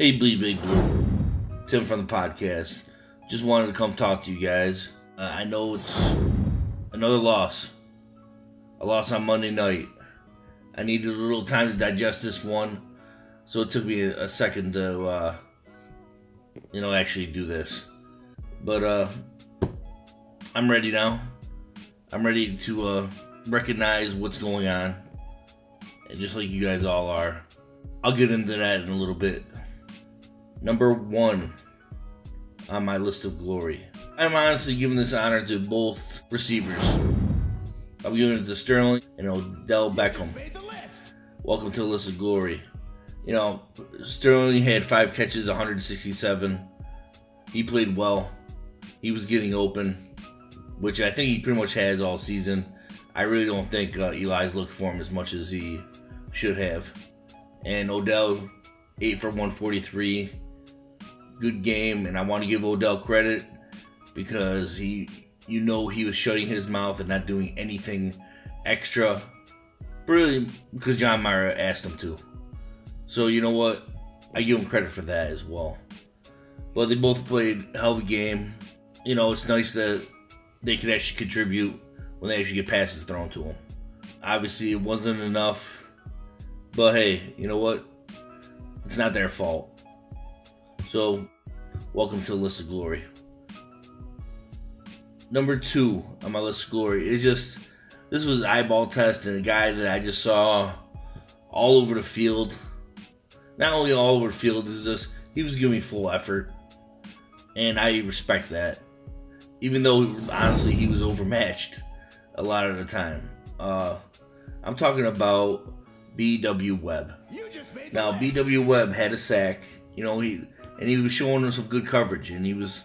Hey, Bleedbigblue, Tim from the podcast. Just wanted to come talk to you guys. I know it's another loss. A loss on Monday night. I needed a little time to digest this one, so it took me a second to, actually do this. But I'm ready now. I'm ready to recognize what's going on, and just like you guys all are. I'll get into that in a little bit. Number 1 on my list of glory. I'm honestly giving this honor to both receivers. I'm giving it to Sterling and Odell Beckham. Welcome to the list of glory. Sterling had 5 catches, 167. He played well. He was getting open, which I think he pretty much has all season. I really don't think Eli's looked for him as much as he should have. And Odell, 8 for 143. Good game, and I want to give Odell credit because he was shutting his mouth and not doing anything extra. Really, because John Mara asked him to. So you know what? I give him credit for that as well. But they both played a hell of a game. It's nice that they could actually contribute when they actually get passes thrown to them. Obviously, it wasn't enough. But hey, you know what? It's not their fault. So, welcome to the list of glory. Number 2 on my list of glory is just, this was eyeball test and a guy that I just saw all over the field. Not only all over the field, he was giving full effort. And I respect that. Even though, honestly, he was overmatched a lot of the time. I'm talking about B.W. Webb. Now, B.W. Webb had a sack. He was showing us some good coverage, and he was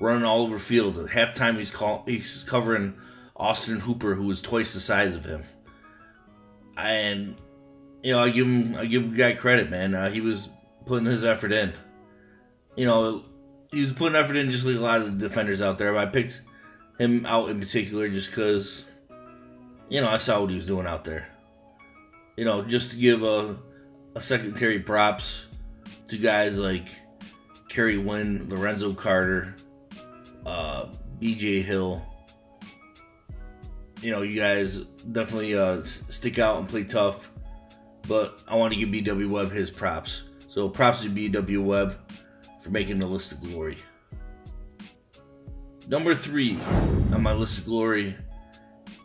running all over the field. At halftime, he's covering Austin Hooper, who was twice the size of him. And I give the guy credit, man. He was putting his effort in. He was putting effort in just like a lot of the defenders out there. But I picked him out in particular just because, I saw what he was doing out there. Just to give a secondary props to guys like Kerry Wynn, Lorenzo Carter, B.J. Hill. You guys definitely stick out and play tough. But I want to give B.W. Webb his props. So props to B.W. Webb for making the list of glory. Number 3 on my list of glory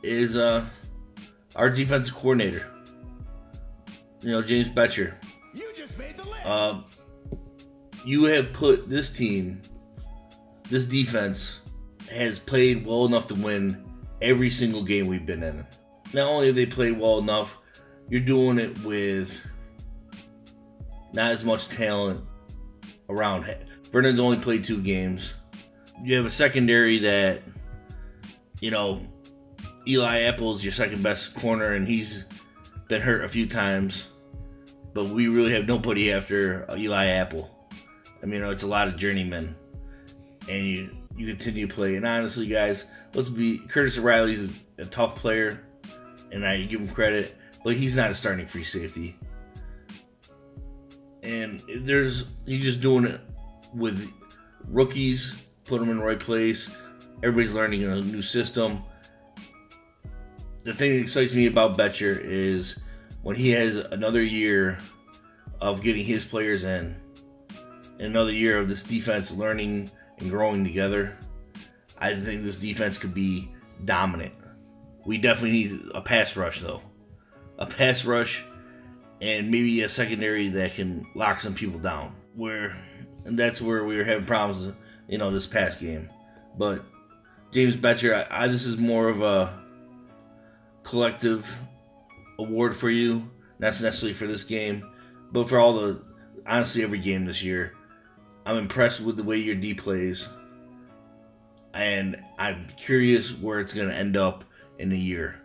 is our defensive coordinator. James Bettcher. You have put this team, this defense, has played well enough to win every single game we've been in. Not only have they played well enough, you're doing it with not as much talent around. Vernon's only played 2 games. You have a secondary that, Eli Apple's your second best corner, and he's been hurt a few times. But we really have nobody after Eli Apple. It's a lot of journeymen. And you continue to play. And honestly, guys, Curtis O'Reilly's a tough player. And I give him credit. But he's not a starting free safety. And he's just doing it with rookies. Put them in the right place. Everybody's learning a new system. The thing that excites me about Bettcher is when he has another year of getting his players in, another year of this defense learning and growing together, I think this defense could be dominant. We definitely need a pass rush, though. A pass rush and maybe a secondary that can lock some people down. And that's where we were having problems, this past game. But James Bettcher, this is more of a collective award for you, not necessarily for this game, but for honestly every game this year. I'm impressed with the way your D plays, and I'm curious where it's going to end up in a year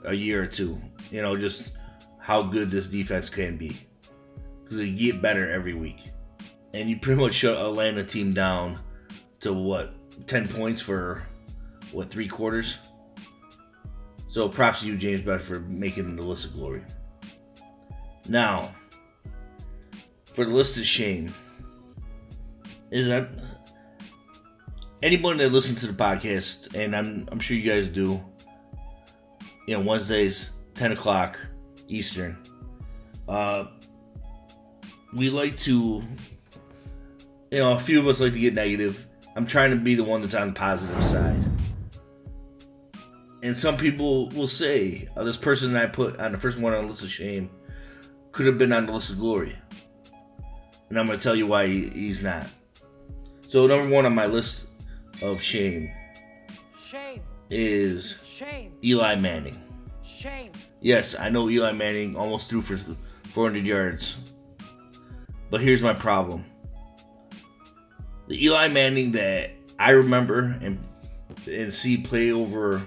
or two. Just how good this defense can be, because they get better every week, and you pretty much shut Atlanta team down to 10 points for 3 quarters. So props to you, James Bettcher, for making the list of glory. Now, for the list of shame, is that anybody that listens to the podcast, and I'm sure you guys do, Wednesdays, 10 o'clock Eastern, we like to, a few of us like to get negative. I'm trying to be the one that's on the positive side. And some people will say, this person that I put on the first one on the list of shame could have been on the list of glory. And I'm going to tell you why he's not. So number one on my list of shame is Eli Manning. Yes, I know Eli Manning almost threw for 400 yards. But here's my problem. The Eli Manning that I remember and see play over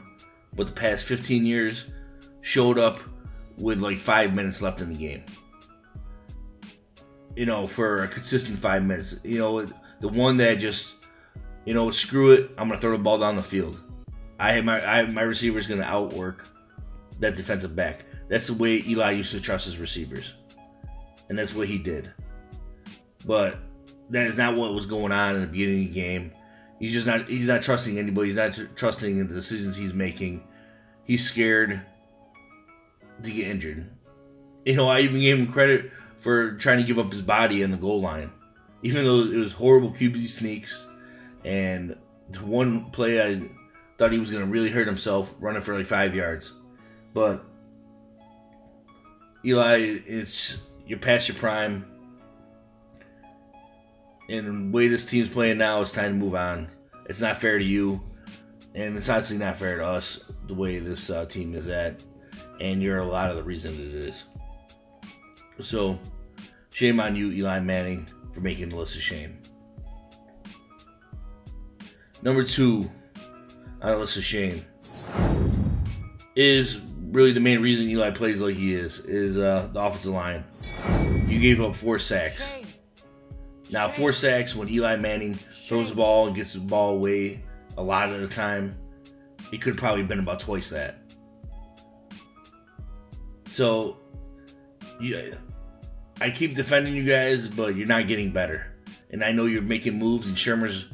the past 15 years showed up with like 5 minutes left in the game. For a consistent 5 minutes. The one that just, screw it, I'm going to throw the ball down the field. I have my receiver's going to outwork that defensive back. That's the way Eli used to trust his receivers. And that's what he did. But that is not what was going on in the beginning of the game. He's not trusting anybody. He's not trusting in the decisions he's making. He's scared to get injured. I even gave him credit for trying to give up his body in the goal line. Even though it was horrible QB sneaks. And one play I thought he was going to really hurt himself running for like 5 yards. But Eli, you're past your prime. And the way this team's playing now, it's time to move on. It's not fair to you. And it's honestly not fair to us, the way this team is at. And you're a lot of the reason it is. So, shame on you, Eli Manning, for making the list of shame. Number 2 on the list of shame is really the main reason Eli plays like he is the offensive line. You gave up 4 sacks. Now, 4 sacks when Eli Manning throws the ball and gets the ball away a lot of the time, it could have probably been about twice that. So, I keep defending you guys, but you're not getting better. And I know you're making moves, and Shermer's,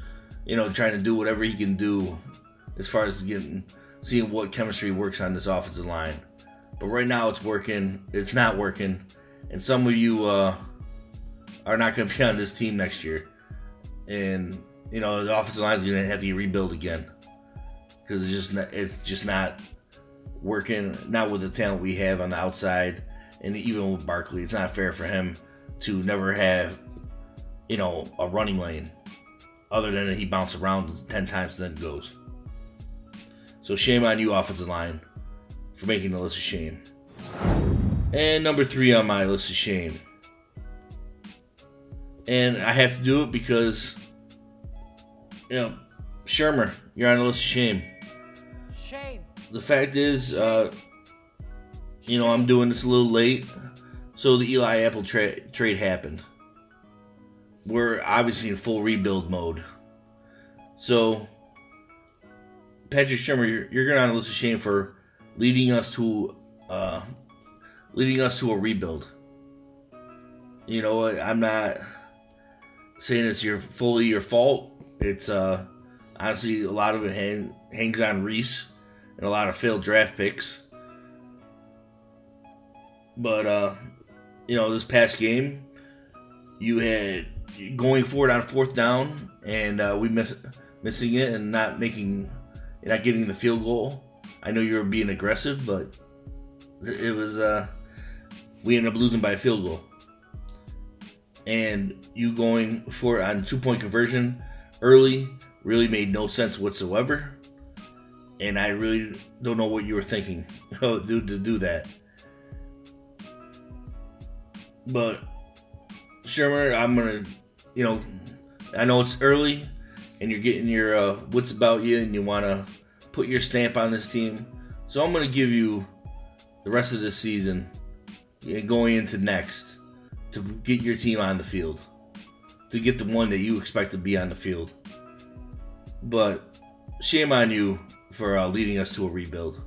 trying to do whatever he can do as far as seeing what chemistry works on this offensive line. But right now it's working. It's not working. And some of you are not going to be on this team next year. And, the offensive line is going to have to rebuild again. Because it's just not working. Not with the talent we have on the outside. And even with Barkley, it's not fair for him to never have, a running lane. Other than that he bounces around 10 times and then goes. So shame on you, offensive line, for making the list of shame. And number 3 on my list of shame. And I have to do it because, Shermer, you're on the list of shame. The fact is, I'm doing this a little late. So the Eli Apple trade happened. We're obviously in full rebuild mode. So, Patrick Shermer, you're going on the list of shame for leading us to a rebuild. I'm not saying it's fully your fault. It's honestly a lot of it hangs on Reese and a lot of failed draft picks. But this past game, you had going for it on 4th down, and we missing it and not getting the field goal. I know you were being aggressive, but it was we ended up losing by a field goal. And you going for it on 2-point conversion early really made no sense whatsoever. And I really don't know what you were thinking to do that. But Shermer, I'm gonna, I know it's early, and you're getting your wits about you, and you want to put your stamp on this team. So I'm gonna give you the rest of this season and going into next to get your team on the field, to get the one that you expect to be on the field. But shame on you for leading us to a rebuild.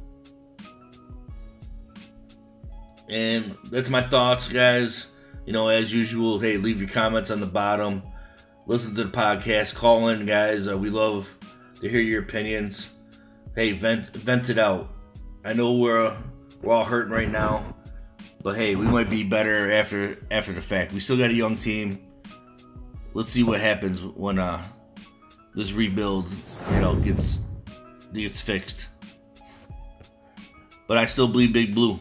And that's my thoughts, guys. As usual, hey, leave your comments on the bottom. listen to the podcast. Call in, guys. We love to hear your opinions. Hey, vent it out. I know we're all hurting right now, but hey, we might be better after the fact. We still got a young team. Let's see what happens when this rebuild, gets fixed. But I still bleed big blue.